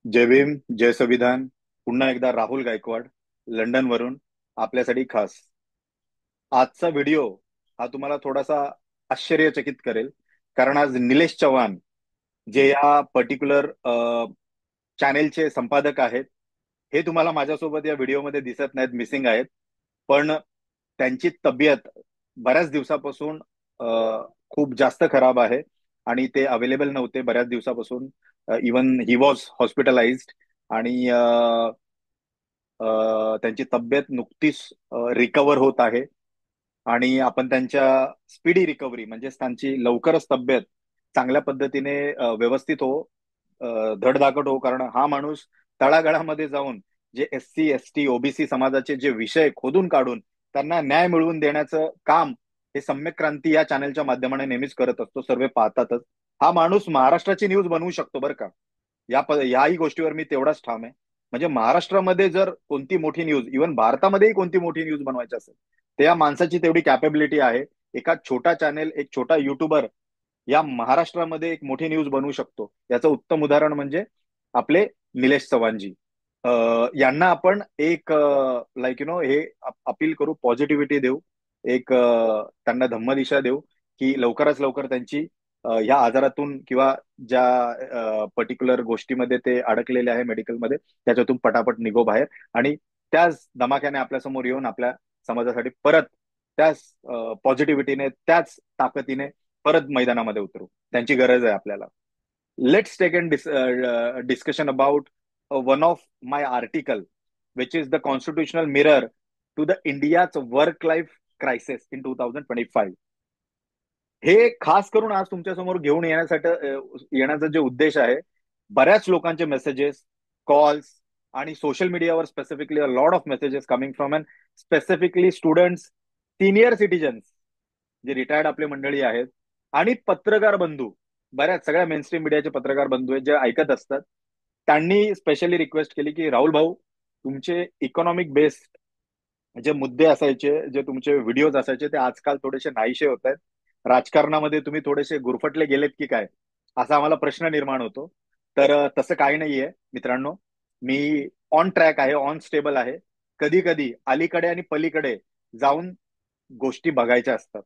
जय भीम, जय संविधान. पुन्हा एकदा राहुल गायकवाड लंडन वरून आपल्यासाठी खास. आजचा व्हिडिओ हा तुम्हाला थोडासा आश्चर्यचकित करेल. कारण आज निलेश चव्हाण, जे या पर्टिक्युलर चॅनेलचे संपादक आहेत, हे तुम्हाला माझ्यासोबत या व्हिडिओमध्ये दिसत नाहीत, मिसिंग आहेत. पण त्यांची तब्येत बऱ्याच दिवसापासून अ, खूप जास्त खराब आहे आणि ते अवेलेबल नव्हते बऱ्याच दिवसापासून. Even he was hospitalised. आणि त्यांची तब्येत नुकतीच रिकवर होत आहे. आणि आपण त्यांच्या स्पीडी रिकव्हरी म्हणजेच त्यांची लवकरच तब्येत चांगल्या पद्धतीने व्यवस्थित हो, धडधाकट हो. कारण हा माणूस तळागाळामध्ये जाऊन जे SC ST OBC समाजाचे जे विषय खोदून काढून त्यांना न्याय मिळवून देण्याचं काम हे सम्यक क्रांती या चॅनलच्या माध्यमाने नेहमीच करत असतो. सर्व पाहतातच. हा माणूस महाराष्ट्राची न्यूज बनवू शकतो बरं का. याही गोष्टीवर मी तेवढाच ठाम आहे. म्हणजे महाराष्ट्रामध्ये जर कोणती मोठी न्यूज, इव्हन भारतामध्येही कोणती मोठी न्यूज बनवायची असेल, तर या माणसाची तेवढी कॅपेबिलिटी आहे. एका छोटा चॅनेल, एक छोटा युट्यूबर या महाराष्ट्रामध्ये एक मोठी न्यूज बनवू शकतो. याचं उत्तम उदाहरण म्हणजे आपले निलेश चव्हाणजी. यांना आपण एक लाईक हे अपील करू, पॉझिटिव्हिटी देऊ, एक त्यांना धम्मदिशा देऊ की लवकरात लवकर त्यांची ह्या आजारातून किंवा ज्या पर्टिक्युलर गोष्टीमध्ये ते अडकलेले आहे मेडिकलमध्ये, त्याच्यातून पटापट निघो बाहेर. आणि त्याच धमाक्याने आपल्यासमोर येऊन आपल्या समाजासाठी परत त्याच पॉझिटिव्हिटीने, त्याच ताकदीने परत मैदानामध्ये उतरू. त्यांची गरज आहे आपल्याला. Let's take an discussion about one of my article, which is the constitutional mirror to the India's work-life crisis in 2025. हे खास करून आज तुमच्या समोर घेऊन येण्याचा जे उद्देश आहे, बऱ्याच लोकांचे मेसेजेस, कॉल्स आणि सोशल मीडियावर specifically lot of messages coming from an specifically students, senior citizens, जे रिटायर्ड आपले मंडळी आहेत, आणि पत्रकार बंधू, बऱ्याच सगळ्या मेनस्ट्रीम मीडियाचे पत्रकार बंधू आहेत जे ऐकत असतात. त्यांनी स्पेशली रिक्वेस्ट केली की राहुल भाऊ, तुमचे इकॉनॉमिक बेस्ड जे मुद्दे असायचे, जे तुमचे व्हिडिओज असायचे, ते आजकाल थोडेसे नाहीसे होत आहेत. राजकारणामध्ये तुम्ही थोडेसे गुरफटले गेलेत की काय, असा आम्हाला प्रश्न निर्माण होतो. तर तसं काही नाहीये मित्रांनो. मी ऑन ट्रॅक आहे, ऑन स्टेबल आहे. कधी कधी अलीकडे आणि पलीकडे जाऊन गोष्टी बघायच्या असतात,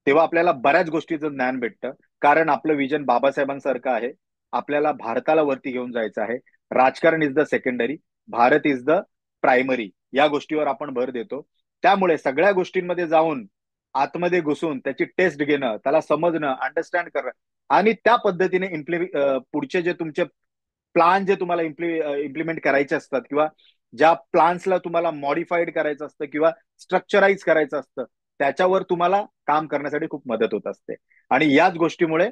तेव्हा आपल्याला बऱ्याच गोष्टीचं ज्ञान भेटतं. कारण आपलं विजन बाबासाहेबांसारखं आहे. आपल्याला भारताला वरती घेऊन जायचं आहे. राजकारण is the secondary, Bharat is the primary. या गोष्टीवर आपण भर देतो. त्यामुळे सगळ्या गोष्टींमध्ये जाऊन आतमध्ये घुसून त्याची टेस्ट घेणं, त्याला समजणं, अंडरस्टँड करणं, आणि त्या पद्धतीने पुढचे जे तुमचे प्लान जे तुम्हाला इम्प्लिमेंट करायचे असतात, किंवा ज्या प्लान्सला तुम्हाला मॉडिफाईड करायचं असतं किंवा स्ट्रक्चराईज करायचं असतं, त्याच्यावर तुम्हाला काम करण्यासाठी खूप मदत होत असते. आणि याच गोष्टीमुळे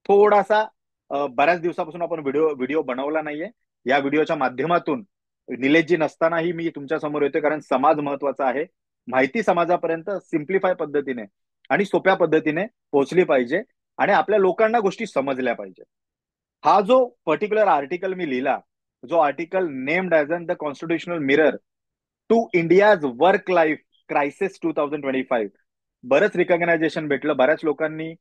थोडासा बऱ्याच दिवसापासून आपण व्हिडिओ व्हिडिओ बनवला नाहीये. या व्हिडिओच्या माध्यमातून निलेशजी नसतानाही मी तुमच्या समोर येतोय, कारण समाज महत्वाचा आहे. माहिती समाजापर्यंत सिम्प्लिफाय पद्धतीने आणि सोप्या पद्धतीने पोहोचली पाहिजे, आणि आपल्या लोकांना गोष्टी समजल्या पाहिजे. हा जो पर्टिक्युलर आर्टिकल मी लिहिला, जो article named as an the constitutional mirror to India's work life crisis 2025, बरंच रिकॉग्नायझेशन भेटलं. बऱ्याच लोकांनी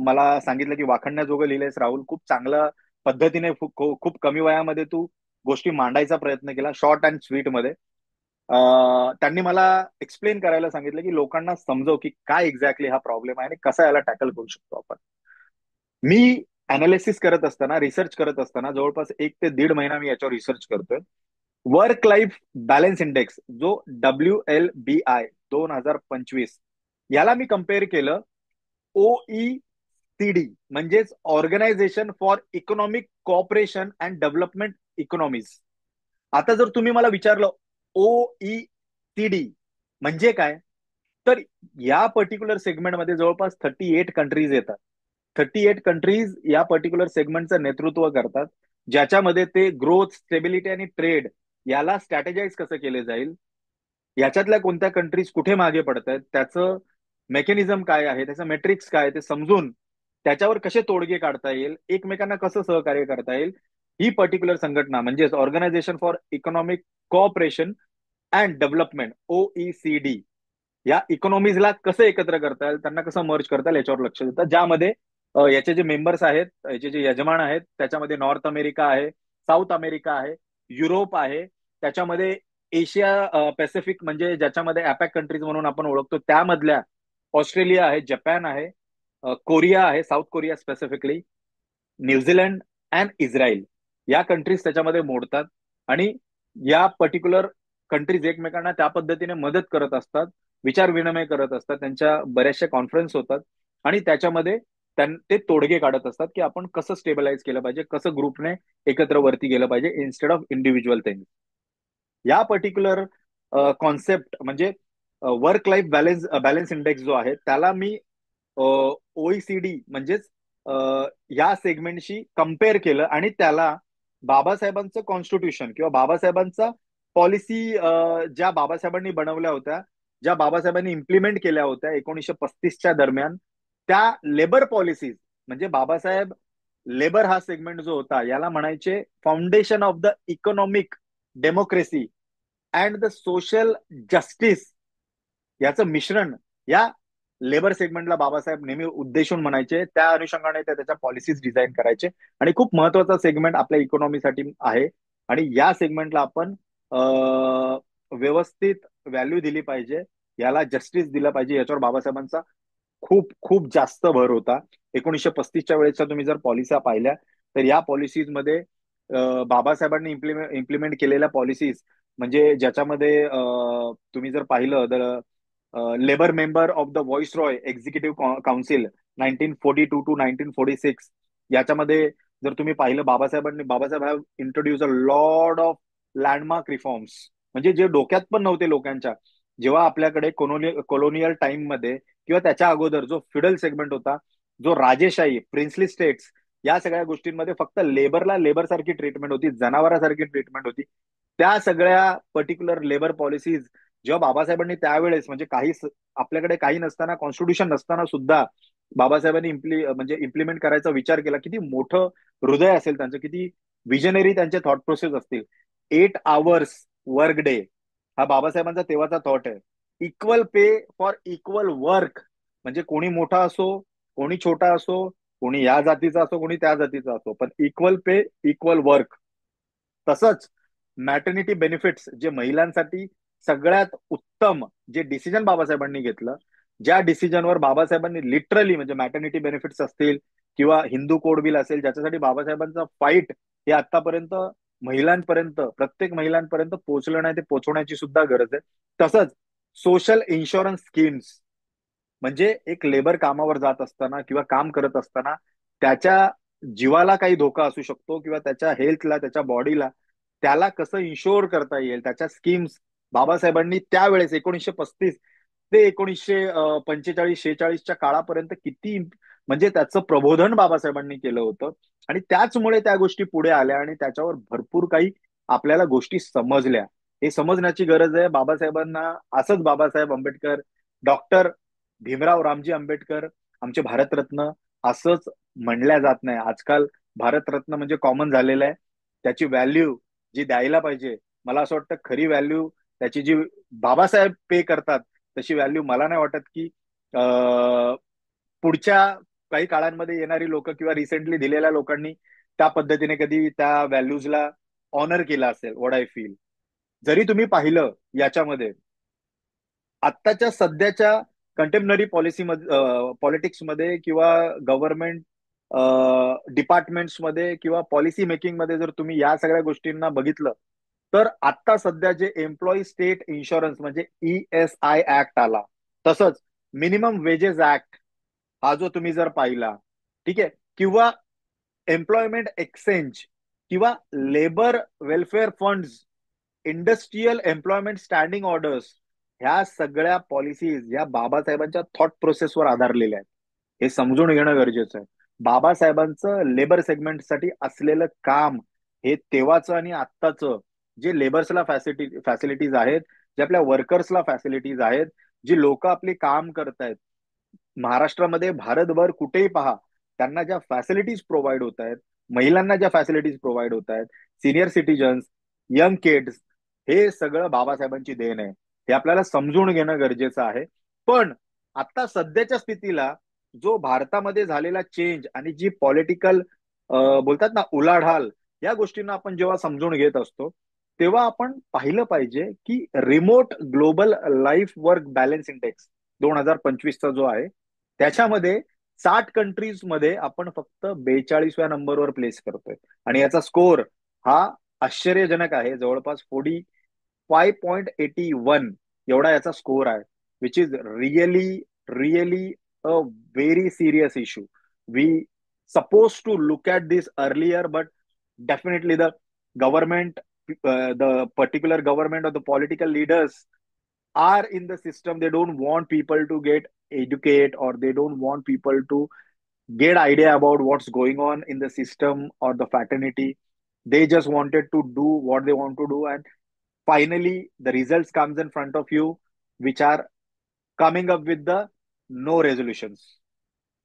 मला सांगितलं की वाखणण्याजोगं लिहिलंयस राहुल, खूप चांगल्या पद्धतीने, खूप कमी वयामध्ये तू गोष्टी मांडायचा प्रयत्न केला, शॉर्ट अँड स्वीट मध्ये. त्यांनी मला एक्सप्लेन करायला सांगितलं की लोकांना समजव की काय एक्झॅक्टली हा प्रॉब्लेम आहे आणि कसा याला टॅकल करू शकतो आपण. मी अनालिसिस करत असताना, रिसर्च करत असताना, जवळपास 1 ते 1.5 महिना मी याच्यावर रिसर्च करतोय. वर्क लाईफ बॅलन्स इंडेक्स, जो WLBI 2025, याला मी कम्पेअर केलं OECD, म्हणजेच organisation for economic cooperation and development economies. आता जर तुम्ही मला विचारलं OECD म्हणजे काय, तर या पर्टिक्युलर सेगमेंटमध्ये जवळपास 38 कंट्रीज येतात. 38 कंट्रीज या पर्टिक्युलर सेगमेंटचं नेतृत्व करतात, ज्याच्यामध्ये ते ग्रोथ, स्टेबिलिटी आणि ट्रेड याला स्ट्रॅटेजाइज कसं केले जाईल, याच्यातल्या कोणत्या कंट्रीज कुठे मागे पडत आहेत, त्याचं मेकॅनिझम काय आहे, त्याचं मेट्रिक्स काय ते समजून त्याच्यावर कसे तोडगे काढता येईल, एकमेकांना कसं सहकार्य करता येईल, ही पर्टिक्युलर संघटना म्हणजेच organisation for economic cooperation and development, OECD, या इकॉनॉमीजला कसं एकत्र करता येईल, त्यांना कसं मर्ज करता येईल, याच्यावर लक्ष देतात. ज्यामध्ये याचे जे मेंबर्स आहेत, याचे जे यजमान आहेत, त्याच्यामध्ये नॉर्थ अमेरिका आहे, साऊथ अमेरिका आहे, युरोप आहे, त्याच्यामध्ये एशिया पॅसिफिक म्हणजे ज्याच्यामध्ये अपॅक कंट्रीज म्हणून आपण ओळखतो त्यामधल्या ऑस्ट्रेलिया आहे, जपान आहे, कोरिया आहे, south Korea specifically, New Zealand and Israel, या कंट्रीज त्याच्यामध्ये मोडतात. आणि या पर्टिक्युलर कंट्रीज एकमेकांना त्या पद्धतीने मदत करत असतात, विचार विनिमय करत असतात, त्यांच्या बऱ्याचशा कॉन्फरन्स होतात आणि त्याच्यामध्ये ते तोडगे काढत असतात की आपण कसं स्टेबलाइज केलं पाहिजे, कसं ग्रुपने एकत्र वरती गेलं पाहिजे इन्स्टेड ऑफ इंडिव्हिज्युअल थिंग. या पर्टिक्युलर कॉन्सेप्ट म्हणजे वर्क लाईफ बॅलन्स इंडेक्स जो आहे त्याला मी ओईसीडी म्हणजेच या सेगमेंटशी कम्पेअर केलं आणि त्याला बाबासाहेबांचं कॉन्स्टिट्यूशन किंवा बाबासाहेबांचा पॉलिसी, ज्या बाबासाहेबांनी बनवल्या होत्या, ज्या बाबासाहेबांनी इम्प्लिमेंट केल्या होत्या 1935च्या दरम्यान, त्या लेबर पॉलिसीज, म्हणजे बाबासाहेब लेबर हा सेगमेंट जो होता याला म्हणायचे foundation of the economic democracy and the social justice, याचं मिश्रण या लेबर सेगमेंटला बाबासाहेब नेहमी उद्देशून म्हणायचे. त्या अनुषंगाने ते त्याच्या पॉलिसीज डिझाईन करायचे आणि खूप महत्वाचा सेगमेंट आपल्या इकॉनॉमीसाठी आहे. आणि या सेगमेंटला आपण व्यवस्थित व्हॅल्यू दिली पाहिजे, याला जस्टिस दिलं पाहिजे, याच्यावर बाबासाहेबांचा खूप खूप जास्त भर होता. 1935च्या वेळेसच्या तुम्ही जर पॉलिसी पाहिल्या तर या पॉलिसीजमध्ये बाबासाहेबांनी इम्प्लिमेंट केलेल्या पॉलिसीज म्हणजे ज्याच्यामध्ये तुम्ही जर पाहिलं तर labour member of the viceroy executive council 1942 to 1946, याच्यामध्ये जर तुम्ही पाहिलं Babasaheb have introduce a lot of landmark reforms, म्हणजे जे डोक्यात पण नव्हते लोकांच्या. जेव्हा आपल्याकडे कोलोनियल टाइम मध्ये किंवा त्याच्या अगोदर जो फ्युडल सेगमेंट होता, जो राजेशाही प्रिन्सली स्टेट्स, या सगळ्या गोष्टींमध्ये फक्त लेबरला लेबर सारखी ट्रीटमेंट होती, जनावरांसारखी ट्रीटमेंट होती. त्या सगळ्या पर्टिक्युलर लेबर पॉलिसीज जेव्हा बाबासाहेबांनी त्यावेळेस म्हणजे आपल्याकडे काही नसताना, कॉन्स्टिट्यूशन नसताना सुद्धा बाबासाहेबांनी म्हणजे इम्प्लिमेंट करायचा विचार केला. किती मोठं हृदय असेल त्यांचं, किती विजनरी त्यांचे थॉट प्रोसेस असतील. 8 hours वर्क डे हा बाबासाहेबांचा तेव्हाचा थॉट आहे. Equal pay for equal work, म्हणजे कोणी मोठा असो, कोणी छोटा असो, कोणी या जातीचा असो, कोणी त्या जातीचा असो, पण इक्वल पे इक्वल वर्क. तसंच मॅटर्निटी बेनिफिट्स, जे महिलांसाठी सगळ्यात उत्तम जे डिसिजन बाबासाहेबांनी घेतलं, ज्या डिसिजनवर बाबासाहेबांनी लिटरली म्हणजे मॅटर्निटी बेनिफिट्स असतील किंवा हिंदू कोड बिल असेल, ज्याच्यासाठी बाबासाहेबांचा फाईट हे आतापर्यंत महिलांपर्यंत, प्रत्येक महिलांपर्यंत पोहोचलं नाही, ते पोहोचवण्याची सुद्धा गरज आहे. तसंच सोशल इन्शुरन्स स्कीम्स, म्हणजे एक लेबर कामावर जात असताना किंवा काम करत असताना त्याच्या जीवाला काही धोका असू शकतो किंवा त्याच्या हेल्थला, त्याच्या बॉडीला, त्याला कसं इन्शुअर करता येईल, त्याच्या स्कीम्स बाबासाहेबांनी त्यावेळेस 1935 ते 1945-46च्या काळापर्यंत किती म्हणजे त्याचं प्रबोधन बाबासाहेबांनी केलं होतं. आणि त्याचमुळे त्या गोष्टी पुढे आल्या आणि त्याच्यावर भरपूर काही आपल्याला गोष्टी समजल्या. हे समजण्याची गरज आहे. बाबासाहेबांना असंच बाबासाहेब आंबेडकर, डॉक्टर भीमराव रामजी आंबेडकर, आमचे भारतरत्न असंच म्हणल्या जात नाही. आजकाल भारतरत्न म्हणजे कॉमन झालेलं आहे. त्याची व्हॅल्यू जी द्यायला पाहिजे, मला असं वाटतं खरी व्हॅल्यू त्याची जी बाबासाहेब पे करतात तशी व्हॅल्यू मला नाही वाटत की पुढच्या काही काळांमध्ये येणारी लोक किंवा रिसेंटली दिलेल्या लोकांनी त्या पद्धतीने कधी त्या व्हॅल्यूजला ऑनर केला असेल. What I feel. जरी तुम्ही पाहिलं याच्यामध्ये आत्ताच्या सध्याच्या कंटेम्पररी पॉलिटिक्समध्ये किंवा गव्हर्नमेंट डिपार्टमेंट्समध्ये किंवा पॉलिसी मेकिंग मध्ये जर तुम्ही या सगळ्या गोष्टींना बघितलं तर आता सध्या जे एम्प्लॉई स्टेट इन्शुरन्स म्हणजे ESI ऍक्ट आला, तसंच मिनिमम वेजेस ऍक्ट हा जो तुम्ही जर पाहिला, ठीक आहे, किंवा एम्प्लॉयमेंट एक्सचेंज किंवा labour welfare funds, industrial employment standing orders, ह्या सगळ्या पॉलिसीज या बाबासाहेबांच्या थॉट प्रोसेसवर आधारलेल्या आहेत. हे समजून घेणं गरजेचं आहे. बाबासाहेबांचं लेबर सेगमेंटसाठी असलेलं काम हे तेव्हाचं आणि आत्ताचं, जे लेबर्सला फॅसिलिटीज आहेत, जे आपल्या वर्कर्सला फॅसिलिटीज आहेत, जी लोक आपली काम करतायत महाराष्ट्रामध्ये, भारतभर कुठेही पहा, त्यांना ज्या फॅसिलिटीज प्रोव्हाइड होत आहेत, महिलांना ज्या फॅसिलिटीज प्रोव्हाइड होत आहेत, सिनियर सिटीजन्स, यंग किड्स, हे सगळं बाबासाहेबांची देण आहे. हे आपल्याला समजून घेणं गरजेचं आहे. पण आता सध्याच्या स्थितीला जो भारतामध्ये झालेला चेंज आणि जी पॉलिटिकल बोलतात ना उलाढाल, या गोष्टींना आपण जेव्हा समजून घेत असतो, तेव्हा आपण पाहिलं पाहिजे की remote global life work balance index 2025चा जो आहे, त्याच्यामध्ये 60 कंट्रीज मध्ये आपण फक्त 42व्या नंबरवर प्लेस करतोय. आणि याचा स्कोर हा आश्चर्यजनक आहे. जवळपास 45.81 एवढा याचा स्कोर आहे, which is really really a very serious issue. We supposed to look at this earlier, but definitely the government, the particular government or the political leaders are in the system. They don't want people to get educate, or they don't want people to get idea about what's going on in the system or the fraternity. They just wanted to do what they want to do, and finally the results comes in front of you, which are coming up with the no resolutions.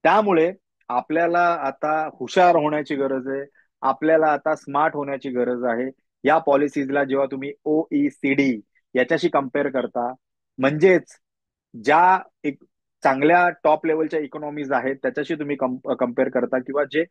त्यामुळे आपल्याला आता हुशार होण्याची गरज आहे. आपल्याला आता smart होण्याची गरज आहे. या पॉलिसीजला जेव्हा तुम्ही OECD याच्याशी कम्पेअर करता, म्हणजेच ज्या एक चांगल्या टॉप लेवलच्या इकॉनॉमीज आहेत त्याच्याशी तुम्ही कम्पेअर करता, किंवा जे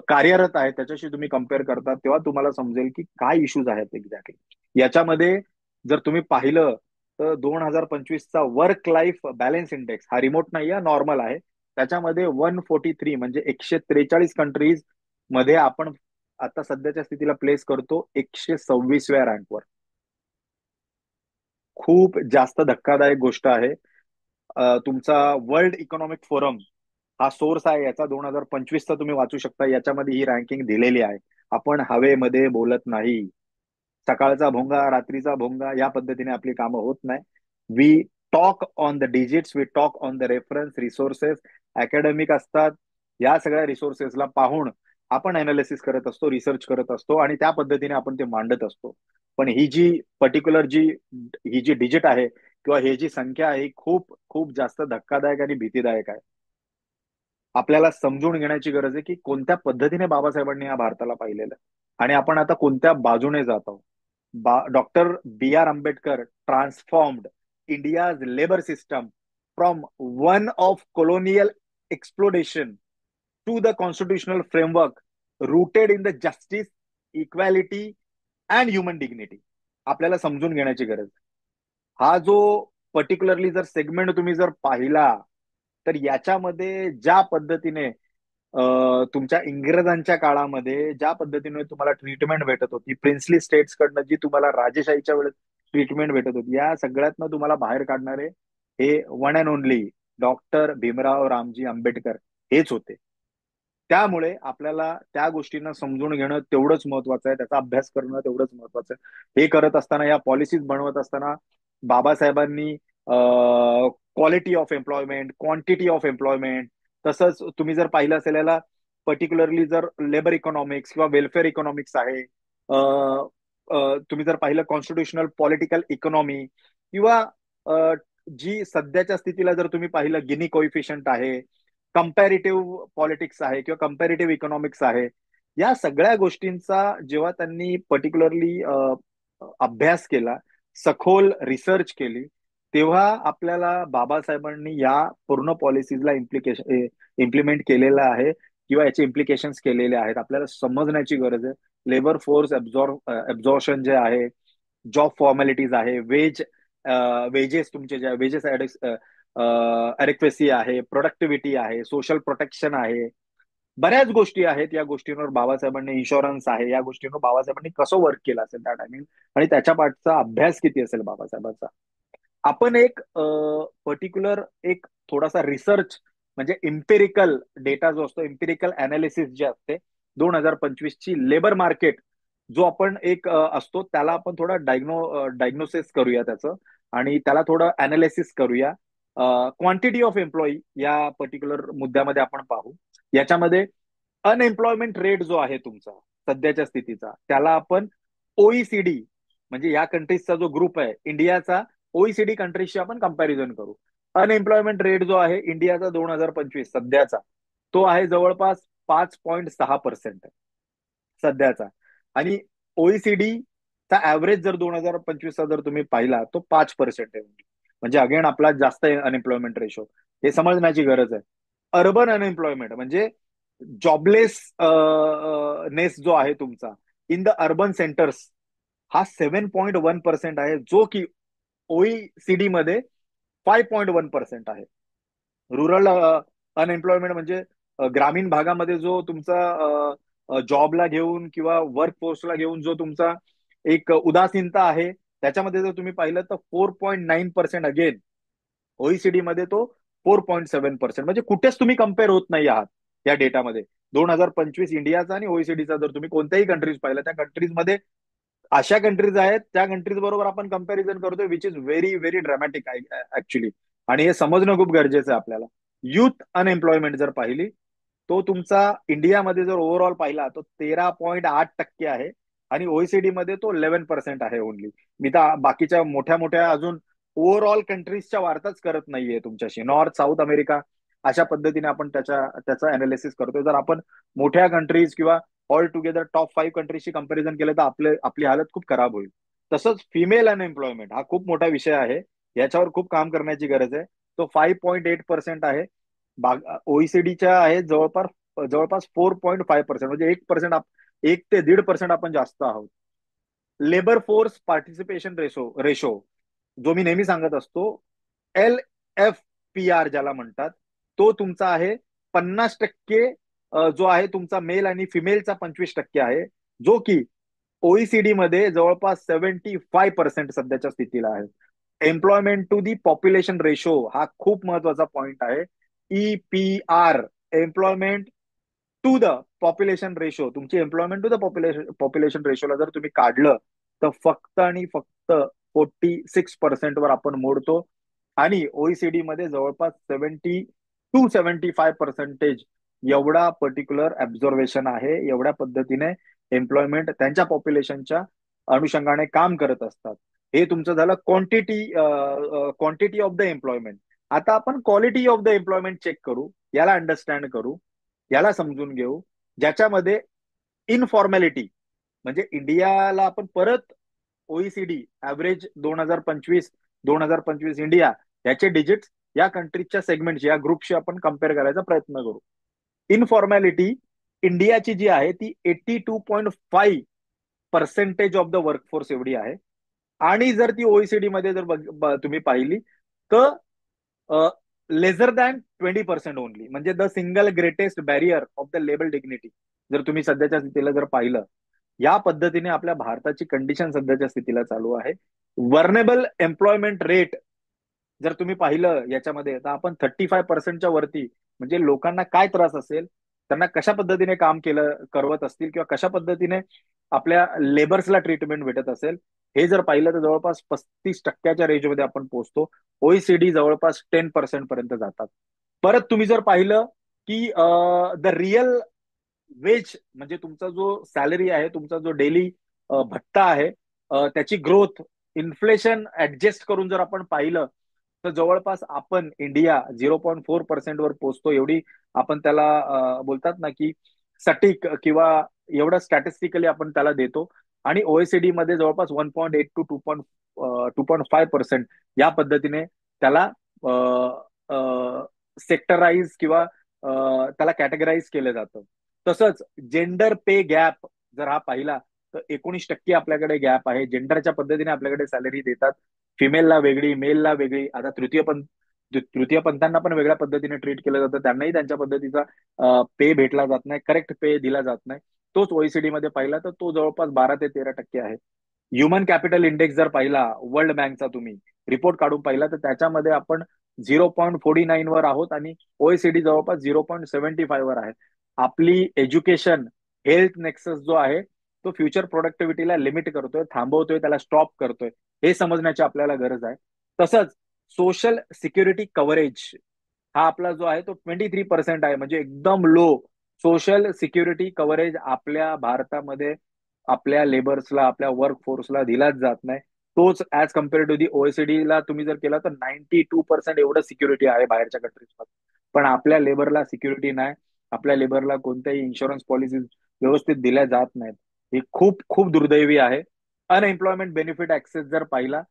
कार्यरत आहेत त्याच्याशी तुम्ही कम्पेअर करता, तेव्हा तुम्हाला समजेल की काय इश्यूज आहेत एक्झॅक्टली याच्यामध्ये. जर तुम्ही पाहिलं तर 2025चा वर्क लाईफ बॅलन्स इंडेक्स हा रिमोट नाही आहे, नॉर्मल आहे. त्याच्यामध्ये 143 म्हणजे 143 कंट्रीज मध्ये आपण आता सध्याच्या स्थितीला प्लेस करतो 126व्या रँकवर. खूप जास्त धक्कादायक गोष्ट आहे. तुमचा वर्ल्ड इकॉनॉमिक फोरम हा सोर्स आहे याचा, 2025चा तुम्ही वाचू शकता. याच्यामध्ये ही रँकिंग दिलेली आहे. आपण हवेमध्ये बोलत नाही. सकाळचा भोंगा रात्रीचा भोंगा या पद्धतीने आपली कामं होत नाही. We talk on the digits, we talk on the reference resources. Academic असतात, या सगळ्या रिसोर्सेसला पाहून आपण अनालिसिस करत असतो, रिसर्च करत असतो, आणि त्या पद्धतीने आपण ते मांडत असतो. पण ही जी पर्टिक्युलर ही जी डिजिट आहे किंवा ही जी संख्या आहे ही खूप खूप जास्त धक्कादायक आणि भीतीदायक आहे. आपल्याला समजून घेण्याची गरज आहे की कोणत्या पद्धतीने बाबासाहेबांनी या भारताला पाहिलेलं आहे आणि आपण आता कोणत्या बाजूने जात आहोत. Doctor B.R. Ambedkar transformed India's labour system from one of colonial exploitation to the constitutional framework rooted in the justice, equality and human dignity. आपल्याला समजून घेण्याची गरज. हा जो पर्टिक्युलरली जर सेगमेंट तुम्ही जर पाहिला, तर याच्यामध्ये ज्या पद्धतीने तुमच्या इंग्रजांच्या काळामध्ये ज्या पद्धतीने तुम्हाला ट्रीटमेंट भेटत होती, प्रिन्सली स्टेट्स कडनं जी तुम्हाला राजेशाहीच्या वेळेस ट्रीटमेंट भेटत होती, या सगळ्यातनं तुम्हाला बाहेर काढणारे हे one and only doctor Bhimrao Ramji Ambedkar हेच होते. त्यामुळे आपल्याला त्या गोष्टींना समजून घेणं तेवढंच महत्वाचं आहे, त्याचा अभ्यास करणं तेवढंच महत्वाचं आहे. हे करत असताना, या पॉलिसीज बनवत असताना बाबासाहेबांनी quality of employment, quantity of employment, तसंच तुम्ही जर पाहिलं असेल याला पर्टिक्युलरली जर लेबर इकॉनॉमिक्स किंवा वेलफेअर इकॉनॉमिक्स आहे, तुम्ही जर पाहिलं कॉन्स्टिट्युशनल पॉलिटिकल इकॉनॉमी, किंवा जी सध्याच्या स्थितीला जर तुम्ही पाहिलं गिनी कोइफिशियंट आहे, कम्पॅरेटिव्ह पॉलिटिक्स आहे किंवा कम्पॅरेटिव्ह इकॉनॉमिक्स आहे, या सगळ्या गोष्टींचा जेव्हा त्यांनी पर्टिक्युलरली अभ्यास केला, सखोल रिसर्च केली, तेव्हा आपल्याला बाबासाहेबांनी या पूर्ण पॉलिसीजला इम्प्लिमेंट केलेलं आहे किंवा याचे इम्प्लिकेशन्स केलेले आहेत. आपल्याला समजण्याची गरज आहे. लेबर फोर्स ऍब्झॉर्शन जे आहे, जॉब फॉर्मॅलिटीज आहे, वेजेस तुमचे जे वेजेस ॲडेक्वेसी आहे, प्रोडक्टिव्हिटी आहे, सोशल प्रोटेक्शन आहे, बऱ्याच गोष्टी आहेत. या गोष्टींवर बाबासाहेबांनी, इन्शुरन्स आहे, या गोष्टींवर बाबासाहेबांनी कसं वर्क केलं असेल त्या टायमिंग, आणि त्याच्या पाठचा अभ्यास किती असेल बाबासाहेबांचा. आपण एक पर्टिक्युलर एक थोडासा रिसर्च म्हणजे इम्पेरिकल डेटा जो असतो, इम्पेरिकल अनालिसिस जे असते, 2025ची लेबर मार्केट जो आपण एक असतो त्याला आपण थोडा डायग्नोसिस करूया त्याचं, आणि त्याला थोडं अनालिसिस करूया. क्वांटिटी ऑफ एम्प्लॉई या पर्टिक्युलर मुद्द्यामध्ये आपण पाहू. याच्यामध्ये अनएम्प्लॉयमेंट रेट जो आहे तुमचा सध्याच्या स्थितीचा, त्याला आपण OECD म्हणजे या कंट्रीजचा जो ग्रुप आहे इंडियाचा, OECD कंट्रीजशी आपण कंपॅरिझन करू. अनएम्प्लॉयमेंट रेट जो आहे इंडियाचा 2025 सध्याचा, तो आहे जवळपास 5.6% सध्याचा. आणि OECD चा ऍव्हरेज जर 2025चा जर तुम्ही पाहिला तो 5% आहे. म्हणजे अगेन आपला जास्त अनएम्प्लॉयमेंट रेशो, हे समजण्याची गरज आहे. अर्बन अनएम्प्लॉयमेंट म्हणजे जॉबलेस नेस जो आहे तुमचा, इन द अर्बन सेंटर्स हा 7.1% आहे, जो की ओईसीडी मध्ये 5.1% आहे. रुरल अनएम्प्लॉयमेंट म्हणजे ग्रामीण भागामध्ये जो तुमचा जॉबला घेऊन किंवा वर्क फोर्सला घेऊन जो तुमचा एक उदासीनता आहे, त्याच्यामध्ये जर तुम्ही पाहिलं तर 4.9% अगेन. ओईसीडी मध्ये तो 4.7%. म्हणजे कुठेच तुम्ही कम्पेअर होत नाही आहात या डेटामध्ये. 2025 इंडियाचा आणि ओईसीडीचा जर तुम्ही कोणत्याही कंट्रीज पाहिलं, त्या कंट्रीजमध्ये अशा कंट्रीज आहेत त्या कंट्रीज बरोबर आपण कंपॅरिझन करतोय, which is very very dramatic actually. आणि हे समजणं खूप गरजेचं आहे आपल्याला. युथ अनएम्प्लॉयमेंट जर पाहिली, तो तुमचा इंडियामध्ये जर ओव्हरऑल पाहिला तो 13.8% आहे, आणि ओईसीडी मध्ये तो 11% आहे ओनली. मी तर बाकीच्या मोठ्या मोठ्या अजून ओव्हरऑल कंट्रीजच्या वार्ताच करत नाहीये तुमच्याशी. नॉर्थ साऊथ अमेरिका अशा पद्धतीने आपण त्याचं अनालिसिस करतोय. जर आपण मोठ्या कंट्रीज किंवा ऑल टुगेदर टॉप 5 कंट्रीजशी कंपॅरिझन केलं तर आपली हालत खूप खराब होईल. तसंच फिमेल अनएम्प्लॉयमेंट हा खूप मोठा विषय आहे, याच्यावर खूप काम करण्याची गरज आहे. तो 5.8% आहे. ओईसीडीच्या आहे जवळपास जवळपास 4.5%, म्हणजे 1%, 1 ते 1.5% आपण जास्त आहोत. लेबर फोर्स पार्टिसिपेशन रेशो जो मी नेहमी सांगत असतो, LFPR ज्याला म्हणतात, तो तुमचा आहे 50%. जो आहे तुमचा मेल आणि फिमेलचा 25% आहे, जो की ओईसीडी मध्ये जवळपास 75% सध्याच्या स्थितीला आहे. Employment to the population ratio हा खूप महत्वाचा पॉइंट आहे. EPR, employment to the population ratio, तुमची एम्प्लॉयमेंट टू द पॉप्युलेशन रेशोला जर तुम्ही काढलं तर फक्त आणि फक्त 46% वर आपण मोडतो. आणि ओईसीडी मध्ये जवळपास 70 to 75% एवढा पर्टिक्युलर ऑब्झर्वेशन आहे. एवढ्या पद्धतीने एम्प्लॉयमेंट त्यांच्या पॉप्युलेशनच्या अनुषंगाने काम करत असतात. हे तुमचं झालं क्वांटिटी ऑफ द एम्प्लॉयमेंट. आता आपण quality of the employment check करू, याला अंडरस्टँड करू, याला समजून घेऊ, ज्याच्यामध्ये इनफॉर्मॅलिटी म्हणजे इंडियाला आपण परत ओईसीडी ऍव्हरेज 2025 इंडिया याचे डिजिट्स या कंट्रीजच्या सेगमेंटची या ग्रुपशी आपण कम्पेअर करायचा प्रयत्न करू. इनफॉर्मॅलिटी इंडियाची जी आहे ती 82.5% ऑफ द वर्कफोर्स एवढी आहे. आणि जर ती ओईसीडी मध्ये जर तुम्ही पाहिली तर लेझर दॅन 20% ओनली, म्हणजे the single greatest barrier of the labour dignity. जर तुम्ही सध्याच्या स्थितीला जर पाहिलं, या पद्धतीने आपल्या भारताची कंडिशन सध्याच्या स्थितीला चालू आहे. वर्नेबल एम्प्लॉयमेंट रेट जर तुम्ही पाहिलं याच्यामध्ये, तर आपण 35%च्या वरती, म्हणजे लोकांना काय त्रास असेल, त्यांना कशा पद्धतीने काम केलं करवत असतील, किंवा कशा पद्धतीने आपल्या लेबर्सला ट्रीटमेंट भेटत असेल, हे जर पाहिलं तर जवळपास 35%च्या रेंजमध्ये आपण पोहोचतो. ओईसीडी जवळपास 10% पर्यंत जातात. परत तुम्ही जर पाहिलं की द रिअल वेज म्हणजे तुमचा जो सॅलरी आहे, तुमचा जो डेली भत्ता आहे, त्याची ग्रोथ इन्फ्लेशन ऍडजस्ट करून जर आपण पाहिलं तर जवळपास आपण इंडिया 0.4% वर पोहोचतो. एवढी आपण त्याला बोलतात ना की सटीक किंवा एवढं स्टॅटिस्टिकली आपण त्याला देतो. आणि ओएसडी मध्ये जवळपास 1.8 to 2.5% या पद्धतीने त्याला सेक्टराइज किंवा त्याला कॅटेगराईज केलं जातं. तसंच जेंडर पे गॅप जर हा पाहिला तर 19% आपल्याकडे गॅप आहे. जेंडरच्या पद्धतीने आपल्याकडे सॅलरी देतात, फिमेलला वेगळी, मेलला वेगळी. आता तृतीय पंथांना पण वेगळ्या पद्धतीने ट्रीट केलं जातं, त्यांनाही त्यांच्या पद्धतीचा पे भेटला जात नाही, करेक्ट पे दिला जात नाही. तोच ओईसीडी मध्ये पाहिला तर तो जवळपास 12 ते 13% आहे. ह्युमन कॅपिटल इंडेक्स जर पाहिला वर्ल्ड बँकचा, तुम्ही रिपोर्ट काढून पाहिला तर त्याच्यामध्ये आपण 0.49 वर आहोत, आणि ओईसीडी जवळपास 0.75 वर आहे. आपली एज्युकेशन हेल्थ नेक्सस जो आहे तो फ्युचर प्रोडक्टिव्हिटीला लिमिट करतोय, थांबवतोय, त्याला स्टॉप करतोय, हे समजण्याची आपल्याला गरज आहे. तसंच सोशल सिक्युरिटी कव्हरेज हा आपला जो आहे तो 23% आहे, म्हणजे एकदम लो सोशल सिक्युरिटी कव्हरेज आपल्या भारतामध्ये आपल्या लेबर्सला, आपल्या वर्क फोर्सला दिलाच जात नाही. तोच as compare to the OSD ला तुम्ही जर केला तर 92% एवढं सिक्युरिटी आहे बाहेरच्या कंट्रीजमध्ये. पण आपल्या लेबरला सिक्युरिटी नाही, आपल्या लेबरला कोणत्याही इन्शुरन्स पॉलिसी व्यवस्थित दिल्या जात नाहीत. हे खूप खूप दुर्दैवी आहे. अनएम्प्लॉयमेंट बेनिफिट ऍक्सेस जर पाहिला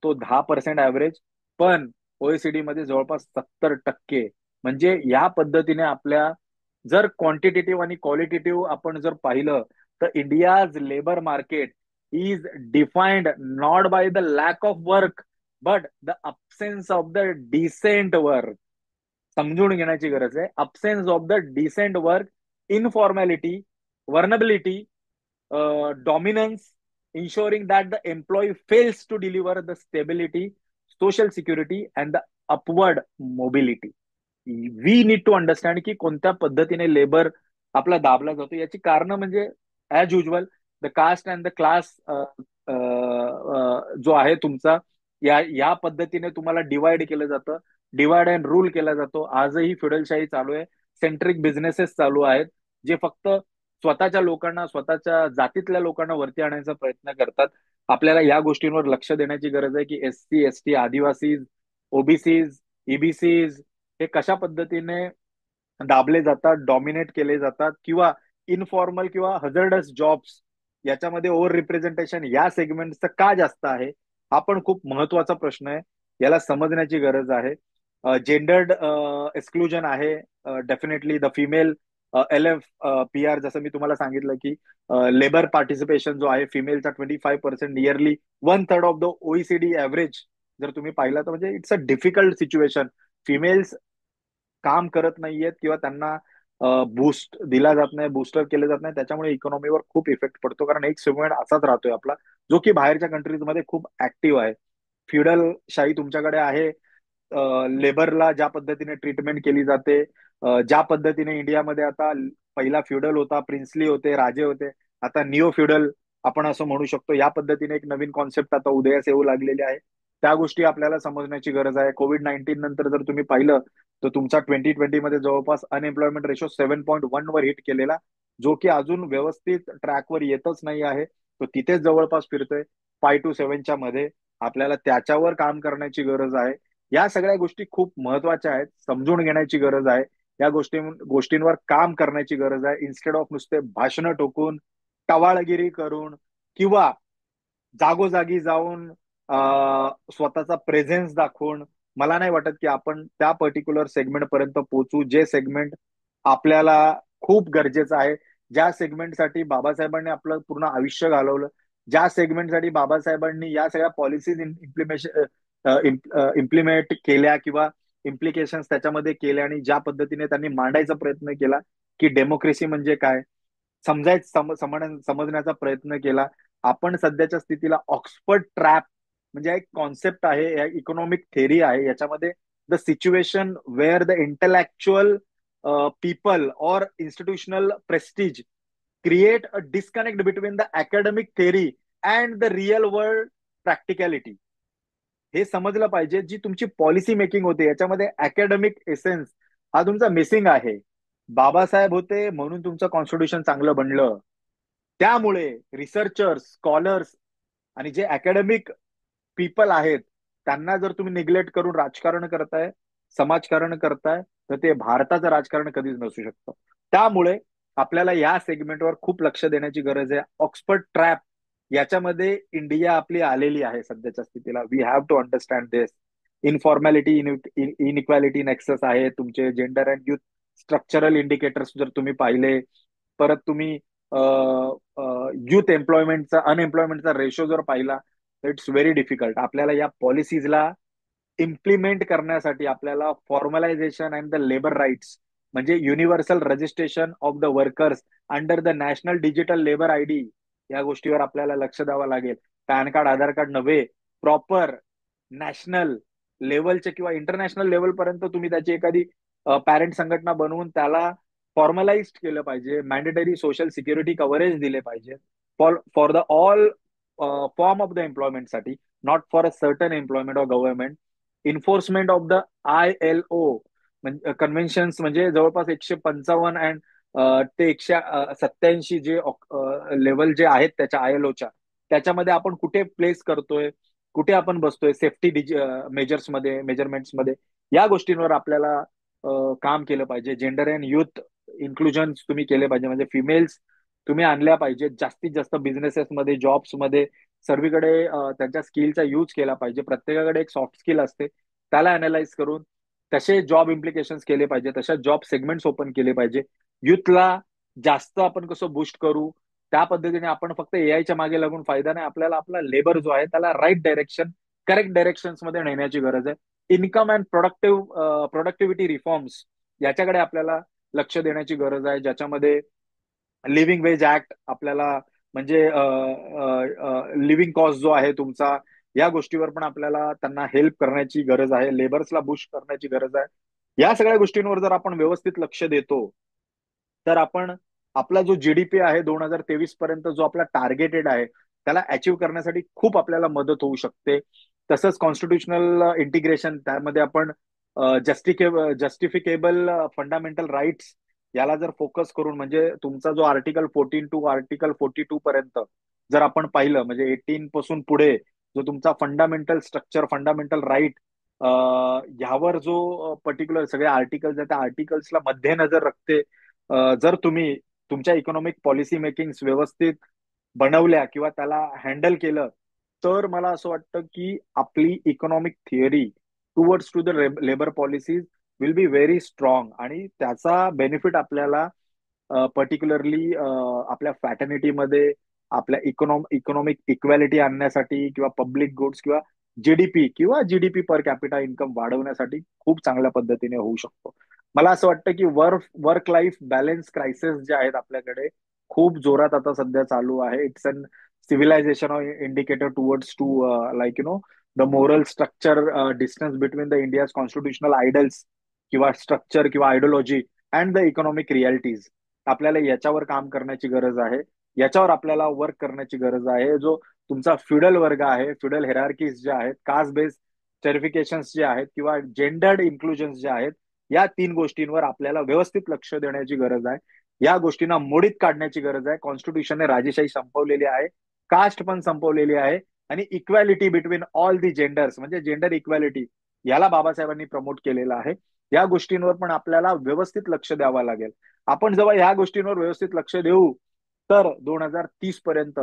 तो 10% ऍव्हरेज, पण ओएसडी मध्ये जवळपास 70%. म्हणजे या पद्धतीने आपल्या जर क्वांटिटेटिव्ह आणि क्वालिटेटिव्ह आपण जर पाहिलं तर India's labour market is defined not by the lack of work but the absence of the decent work. समजून घेण्याची गरज आहे. absence of the decent work, informality, vulnerability, dominance, ensuring that the employee fails to deliver the stability, social security, and the upward mobility. We need to understand की कोणत्या पद्धतीने labour आपला दाबला जातो. याची कारण म्हणजे as usual the caste and the class जो आहे तुमचा, या पद्धतीने तुम्हाला डिवाइड केलं जातं. डिवाइड अँड रूल केला जातो. आजही फ्युडलशाही चालू आहे. सेंट्रिक बिझनेसेस चालू आहेत जे फक्त स्वतःच्या लोकांना, स्वतःच्या जातीतल्या लोकांना वरती आणायचा प्रयत्न करतात. आपल्याला या गोष्टींवर लक्ष देण्याची गरज आहे की SC ST, आदिवासीज, ओबीसीज, ईबीसीज हे कशा पद्धतीने दाबले जातात, डॉमिनेट केले जातात, किंवा इनफॉर्मल किंवा हझर्डस जॉब्स याच्यामध्ये ओव्हर रिप्रेझेंटेशन या सेगमेंटचं का जास्त आहे, हा पण खूप महत्वाचा प्रश्न आहे. याला समजण्याची गरज आहे. जेंडर्ड एक्सक्लुजन आहे. डेफिनेटली द फिमेल LFPR, जसं मी तुम्हाला सांगितलं की लेबर पार्टिसिपेशन जो आहे फिमेलचा 25%, nearly 1/3 of the OECD average जर तुम्ही पाहिला तर म्हणजे it's a difficult situation. Females काम करत नाहीयेत किंवा त्यांना बूस्ट दिला जात नाही, बूस्टर केले जात नाही. त्याच्यामुळे इकॉनॉमीवर खूप इफेक्ट पडतो. कारण एक सेगमेंट असाच राहतोय आपला जो की बाहेरच्या कंट्रीजमध्ये खूप ऍक्टिव्ह आहे. फ्युडल शाही तुमच्याकडे आहे. लेबरला ज्या पद्धतीने ट्रीटमेंट केली जाते, ज्या पद्धतीने इंडियामध्ये आता पहिला फ्युडल होता, प्रिन्सली होते, राजे होते, आता निओ फ्युडल आपण असं म्हणू शकतो. या पद्धतीने एक नवीन कॉन्सेप्ट आता उदयास येऊ लागलेली आहे. त्या गोष्टी आपल्याला समजण्याची गरज आहे. कोविड-19 नंतर जर तुम्ही पाहिलं तर तुमचा 2020 मध्ये जवळपास अनएम्प्लॉयमेंट रेशो 7.1 वर हिट केलेला, जो की अजून व्यवस्थित ट्रॅकवर येतच नाही आहे. तो तिथेच जवळपास फिरतोय 5 to 7च्या मध्ये. आपल्याला त्याच्यावर काम करण्याची गरज आहे. या सगळ्या गोष्टी खूप महत्वाच्या आहेत. समजून घेण्याची गरज आहे. या गोष्टींवर काम करण्याची गरज आहे. इन्स्टेड ऑफ नुसते भाषणं ठोकून, टवाळगिरी करून, किंवा जागोजागी जाऊन स्वतःचा प्रेझेन्स दाखवून मला नाही वाटत की आपण त्या पर्टिक्युलर सेगमेंट पर्यंत पोहोचू, जे सेगमेंट आपल्याला खूप गरजेचं आहे. ज्या सेगमेंटसाठी बाबासाहेबांनी आपलं पूर्ण आयुष्य घालवलं, ज्या सेगमेंटसाठी बाबासाहेबांनी या सगळ्या पॉलिसीज इम्प्लिमेंट केल्या किंवा इम्प्लिकेशन त्याच्यामध्ये केल्या, आणि ज्या पद्धतीने त्यांनी मांडायचा प्रयत्न केला की डेमोक्रेसी म्हणजे काय, समजण्याचा प्रयत्न केला. आपण सध्याच्या स्थितीला ऑक्सफर्ड ट्रॅप म्हणजे एक कॉन्सेप्ट आहे, इकॉनॉमिक थेरी आहे. याच्यामध्ये the situation where the intellectual people और institutional prestige create a disconnect between the academic theory and the real world practicality. हे समजलं पाहिजे. जी तुमची पॉलिसी मेकिंग होते याच्यामध्ये अकॅडमिक एसेन्स हा तुमचा मिसिंग आहे. बाबासाहेब होते म्हणून तुमचं कॉन्स्टिट्यूशन चांगलं बनलं. त्यामुळे रिसर्चर्स, स्कॉलर्स आणि जे अकॅडमिक पीपल आहेत त्यांना जर तुम्ही निग्लेक्ट करून राजकारण करताय, समाजकारण करताय, तर ते भारताचं राजकारण कधीच नसू शकतं. त्यामुळे आपल्याला या सेगमेंटवर खूप लक्ष देण्याची गरज आहे. ऑक्सफर्ड ट्रॅप याच्यामध्ये इंडिया आपली आलेली आहे सध्याच्या स्थितीला. We have to understand this. Informality, inequality nexus आहे तुमचे. Gender and youth structural indicators जर तुम्ही पाहिले, परत तुम्ही युथ एम्प्लॉयमेंटचा, अनएम्प्लॉयमेंटचा रेशो जर पाहिला, तर इट्स व्हेरी डिफिकल्ट. आपल्याला या पॉलिसीजला इम्प्लिमेंट करण्यासाठी आपल्याला formalisation and the labour rights म्हणजे universal registration of the workers under the national digital labour ID या गोष्टीवर आपल्याला लक्ष द्यावं लागेल. पॅन कार्ड, आधार कार्ड नव्हे, प्रॉपर नॅशनल लेवलचे किंवा इंटरनॅशनल लेवल पर्यंत तुम्ही त्याची एखादी पॅरेंट संघटना बनवून त्याला फॉर्मलाइज केलं पाहिजे. मॅन्डेटरी सोशल सिक्युरिटी कव्हरेज दिले पाहिजे for the all form of the एम्प्लॉयमेंटसाठी, not for a certain employment of government. Enforcement of the ILO म्हणजे कन्व्हेन्शन्स, म्हणजे जवळपास 155 अँड ते 187 जे लेवल जे आहेत त्याच्या ILOच्या, त्याच्यामध्ये आपण कुठे प्लेस करतोय, कुठे आपण बसतोय सेफ्टी मेजर्स मध्ये, मेजरमेंट्स मध्ये. या गोष्टींवर आपल्याला काम केलं पाहिजे. जेंडर अँड युथ इन्क्लुजन तुम्ही केले पाहिजे. म्हणजे फिमेल्स तुम्ही आणल्या पाहिजे जास्तीत जास्त बिझनेसेस मध्ये, जॉब्स मध्ये. सर्वीकडे त्यांच्या स्किलचा यूज केला पाहिजे. प्रत्येकाकडे एक सॉफ्ट स्किल असते, त्याला अनालाइज करून तसे जॉब इम्प्लिकेशन्स केले पाहिजे, तशा जॉब सेगमेंट्स ओपन केले पाहिजे. युथला जास्त आपण कसं बूस्ट करू, त्या पद्धतीने आपण फक्त एआयच्या मागे लागून फायदा नाही, आपल्याला आपला लेबर जो आहे त्याला राईट डायरेक्शन, करेक्ट डायरेक्शन मध्ये नेण्याची गरज आहे. इन्कम अँड प्रोडक्टिव्हिटी रिफॉर्म्स याच्याकडे आपल्याला लक्ष देण्याची गरज आहे, ज्याच्यामध्ये लिव्हिंग वेज ऍक्ट आपल्याला, म्हणजे लिव्हिंग कॉस्ट जो आहे तुमचा, या गोष्टीवर पण आपल्याला त्यांना हेल्प करण्याची गरज आहे, लेबर्सला बुश करण्याची गरज आहे. या सगळ्या गोष्टींवर जर आपण व्यवस्थित लक्ष देतो, तर आपण आपला जो जीडीपी आहे 2023 पर्यंत जो आपला टार्गेटेड आहे त्याला अचीव्ह करण्यासाठी खूप आपल्याला मदत होऊ शकते. तसंच कॉन्स्टिट्युशनल इंटिग्रेशन, त्यामध्ये आपण जस्टिफिकेबल फंडामेंटल राईट्स याला जर फोकस करून, म्हणजे तुमचा जो आर्टिकल 14 टू आर्टिकल 42 पर्यंत जर आपण पाहिलं, म्हणजे 18 पासून पुढे जो तुमचा फंडामेंटल स्ट्रक्चर, फंडामेंटल राईट, ह्यावर जो पर्टिक्युलर सगळे आर्टिकल्स आहेत, त्या आर्टिकल्सला मध्य नजर रखते जर तुम्ही तुमच्या इकॉनॉमिक पॉलिसी मेकिंग व्यवस्थित बनवल्या किंवा त्याला हँडल केलं, तर मला असं वाटतं की आपली economic theory towards to the labour policies will be very strong, आणि त्याचा बेनिफिट आपल्याला पर्टिक्युलरली आपल्या फॅटर्निटीमध्ये, आपल्या इकॉनॉमिक इक्वॅलिटी आणण्यासाठी, किंवा पब्लिक गुड्स, किंवा जीडीपी पर कॅपिटा इन्कम वाढवण्यासाठी खूप चांगल्या पद्धतीने होऊ शकतो. मला असं वाटतं की वर्क लाईफ बॅलन्स क्रायसिस जे आहेत आपल्याकडे खूप जोरात आता सध्या चालू आहे. It's an civilisation indicator towards to like the moral structure distance between the India's constitutional ideals, किंवा स्ट्रक्चर किंवा ideology and the economic realities. आपल्याला याच्यावर काम करण्याची गरज आहे, याच्यावर आपल्याला वर्क करण्याची गरज आहे. जो तुमचा फ्युडल वर्ग आहे, फ्युडल हेरार्कीज जे आहेत, कास्ट बेस्ड स्टेरिफिकेशन्स जे आहेत, किंवा जेंडर्ड इन्क्लुजन्स जे आहेत, या तीन गोष्टींवर आपल्याला व्यवस्थित लक्ष देण्याची गरज आहे. या गोष्टींना मोडीत काढण्याची गरज आहे. कॉन्स्टिट्यूशनने राजेशाही संपवलेली आहे, कास्ट पण संपवलेली आहे, आणि equality between all the genders, म्हणजे जेंडर इक्वॅलिटी, याला बाबासाहेबांनी प्रमोट केलेलं आहे. या गोष्टींवर पण आपल्याला व्यवस्थित लक्ष द्यावं लागेल. आपण जेव्हा ह्या गोष्टींवर व्यवस्थित लक्ष देऊ, तर 2030 पर्यंत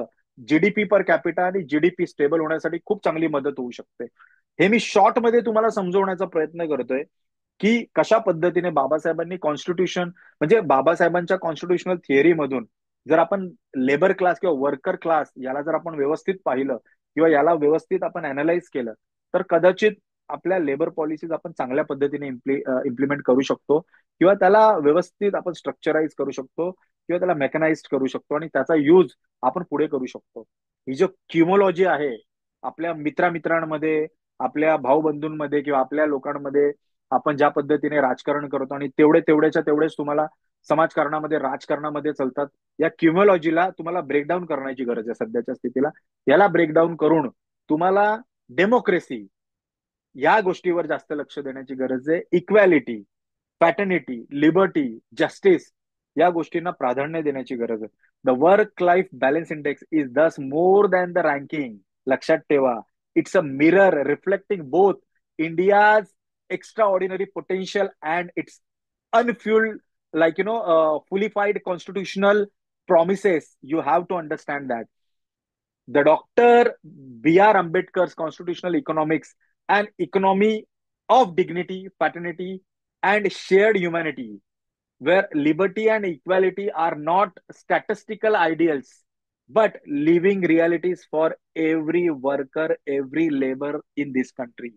जीडीपी पर कॅपिटा आणि जीडीपी स्टेबल होण्यासाठी खूप चांगली मदत होऊ शकते. हे मी शॉर्ट मध्ये तुम्हाला समजवण्याचा प्रयत्न करतोय की कशा पद्धतीने बाबासाहेबांनी कॉन्स्टिट्यूशन, म्हणजे बाबासाहेबांच्या कॉन्स्टिट्युशनल थिअरीमधून जर आपण लेबर क्लास किंवा वर्कर क्लास याला जर आपण व्यवस्थित पाहिलं, किंवा याला व्यवस्थित आपण अनालाइज केलं, तर कदाचित आपल्या लेबर पॉलिसीज आपण चांगल्या पद्धतीने इम्प्लिमेंट करू शकतो, किंवा त्याला व्यवस्थित आपण स्ट्रक्चराईज करू शकतो, किंवा त्याला मेकनाइज करू शकतो, आणि त्याचा यूज आपण पुढे करू शकतो. ही जो क्युमोलॉजी आहे आपल्या मित्रांमध्ये, आपल्या भाऊ बंधूंमध्ये, किंवा आपल्या लोकांमध्ये आपण ज्या पद्धतीने राजकारण करतो, आणि तेवढेच्या तेवढेच तुम्हाला समाजकारणामध्ये, राजकारणामध्ये चालतात, या क्युमोलॉजीला तुम्हाला ब्रेकडाऊन करण्याची गरज आहे सध्याच्या स्थितीला. याला ब्रेकडाऊन करून तुम्हाला डेमोक्रेसी या गोष्टीवर जास्त लक्ष देण्याची गरज आहे. इक्वॅलिटी, पॅटर्निटी, लिबर्टी, जस्टिस या गोष्टींना प्राधान्य देण्याची गरज आहे. The work life balance index is दस मोर दॅन द रँकिंग. लक्षात ठेवा, it's a mirror reflecting both India's extra ordinary potential and it's unfueled, like fullified constitutional promises. You have to understand that the Dr. B.R. Ambedkar's constitutional economics, an economy of dignity, fraternity, and shared humanity, where liberty and equality are not statistical ideals, but living realities for every worker, every labor in this country.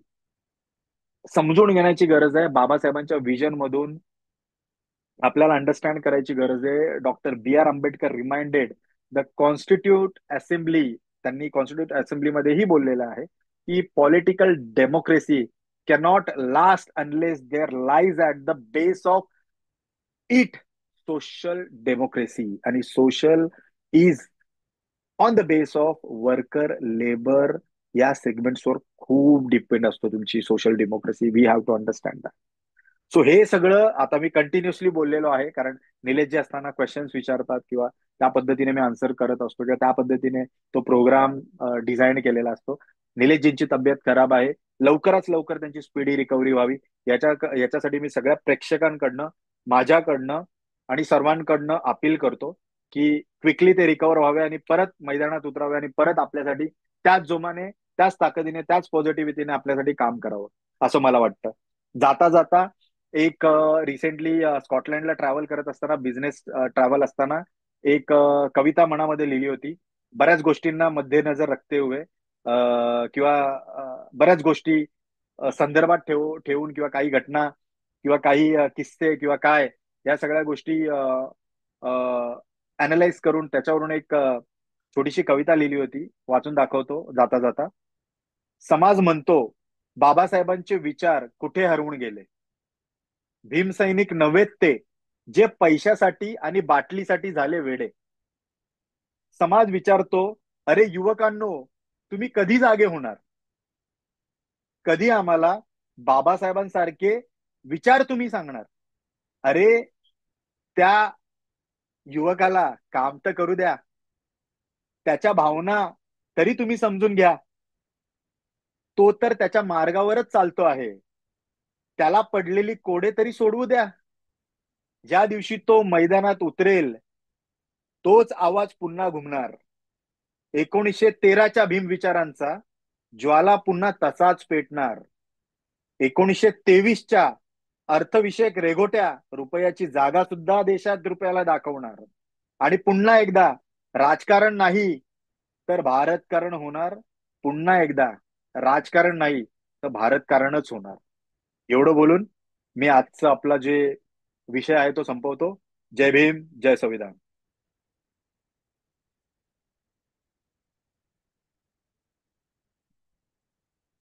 समजून घेण्याची गरज आहे. बाबासाहेबांच्या vision मधून आपल्याला understand करायची गरज आहे. Doctor B R Ambedkar reminded the constitute assembly, त्यांनी कॉन्स्टिट्यूट असेंब्लीमध्येही बोललेलं आहे की political democracy cannot last unless there lies at the base of it social democracy, आणि social is on the base of worker labour. या सेगमेंट्सवर खूप डिपेंड असतो तुमची social democracy. We have to understand that. So हे सगळं आता मी continuously बोललेलो आहे, कारण निलेश जे असताना क्वेश्चन्स विचारतात, किंवा त्या पद्धतीने मी आन्सर करत असतो, किंवा त्या पद्धतीने तो प्रोग्राम डिझाईन केलेला असतो. निलेशजींची तब्येत खराब आहे, लवकरात लवकर त्यांची स्पीडी रिकव्हरी व्हावी याच्यासाठी मी सगळ्या प्रेक्षकांकडनं, माझ्याकडनं आणि सर्वांकडनं अपील करतो की क्विकली ते रिकवर व्हावे, आणि परत मैदानात उतरावे, आणि परत आपल्यासाठी त्याच जोमाने, त्याच ताकदीने, त्याच पॉझिटिव्हिटीने आपल्यासाठी काम करावं, असं मला वाटतं. जाता जाता एक रिसेंटली स्कॉटलंडला ट्रॅव्हल करत असताना, बिझनेस ट्रॅव्हल असताना एक कविता मनामध्ये लिहिली होती, बऱ्याच गोष्टींना मध्यनजर रखते हुए, किंवा बऱ्याच गोष्टी संदर्भात ठेवून, किंवा काही घटना, किंवा काही किस्से, किंवा काय, या सगळ्या गोष्टी अनालाइज करून त्याच्यावरून एक छोटीशी कविता लिहिली होती, वाचून दाखवतो जाता जाता. समाज म्हणतो बाबासाहेबांचे विचार कुठे हरवून गेले. भीमसैनिक नव्हेत ते, जे पैशासाठी आणि बाटलीसाठी झाले वेडे. समाज विचारतो, अरे युवकांनो, तुम्ही कधी जागे होणार? कधी आम्हाला बाबासाहेबांसारखे विचार तुम्ही सांगणार? अरे, त्या युवकाला काम तर करू द्या, त्याच्या भावना तरी तुम्ही समजून घ्या. तो तर त्याच्या मार्गावरच चालतो आहे. त्याला पडलेली कोडे तरी सोडवू द्या. ज्या दिवशी तो मैदानात उतरेल, तोच आवाज पुन्हा घुमणार. 1913च्या भीमविचारांचा ज्वाला पुन्हा तसाच पेटणार. 1923च्या अर्थविषयक रेघोट्या रुपयाची जागा सुद्धा देशात रुपयाला दाखवणार. आणि पुन्हा एकदा राजकारण नाही तर भारतकारण होणार. पुन्हा एकदा राजकारण नाही तर भारतकारणच होणार. एवढं बोलून मी आजचा आपला जे विषय आहे तो संपवतो. जय भीम, जय संविधान.